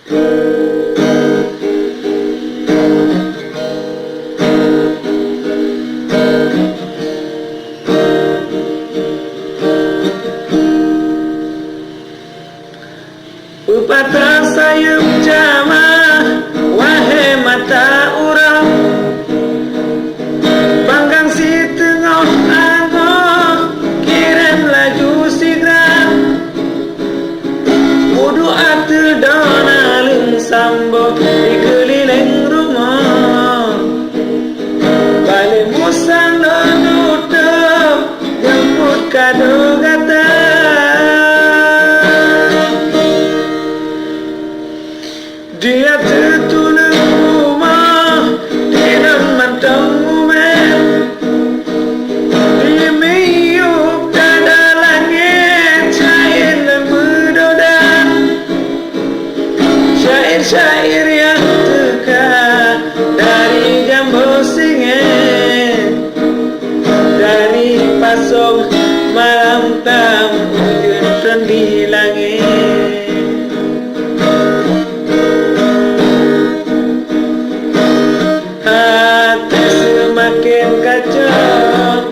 Pepatah sayup jamah, wahai mata urang, panggang si tengah angah, kirim laju sigram, wudu atu dona lung sambo di keliling rumah, balik musang nutup, jemput kado gata. Dia tertulis rumah di dalam tanggumen, dia meyup pada langit, cair dan berdodan, syair-syair yang teka dari jambu singit, dari pasong malam tam hujan di langit. Semakin kacau,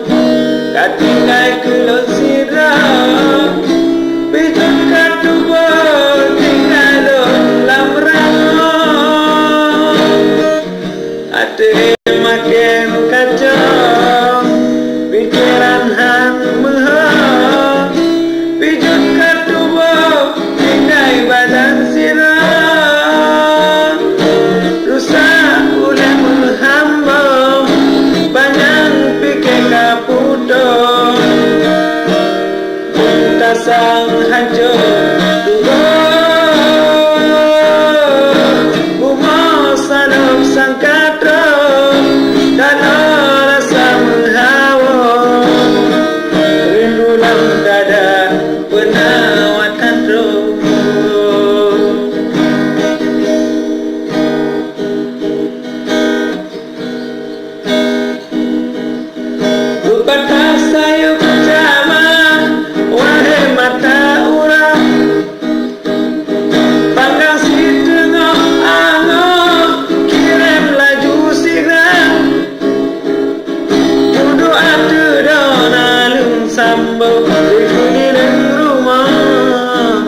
katinggai kelot sirah, bijak katubur tinggal dalam rangon. Hati makin kacau, pikiran han mehang, bijak katubur tinggal badan sirah, rusak oleh menghambang. Banyak pikir kaputo, sang hancur turun, bunga sanup sang katro, dan rasa menghawa, rindu dalam dada penawatan roh. Pepatah sayup jamah, wahai mata urang, panggang si tengah angah, kirim laju sigram, wudu atu dona lung sambo di keliling rumah,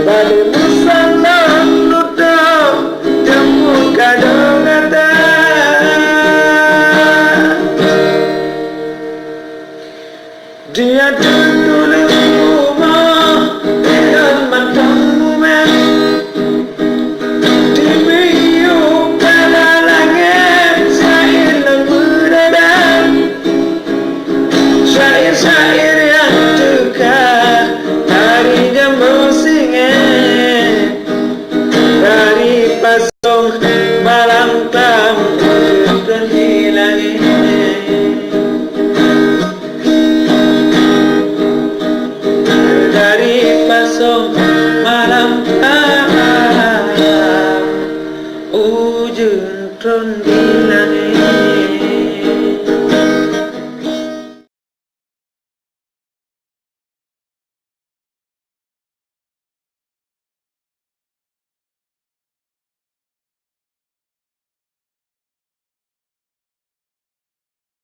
balik musang nutup, jemput kado gata. Dia tertulis rumah dengan matang bumen, di meyup pada langit, syair dan berdadan, syair-syair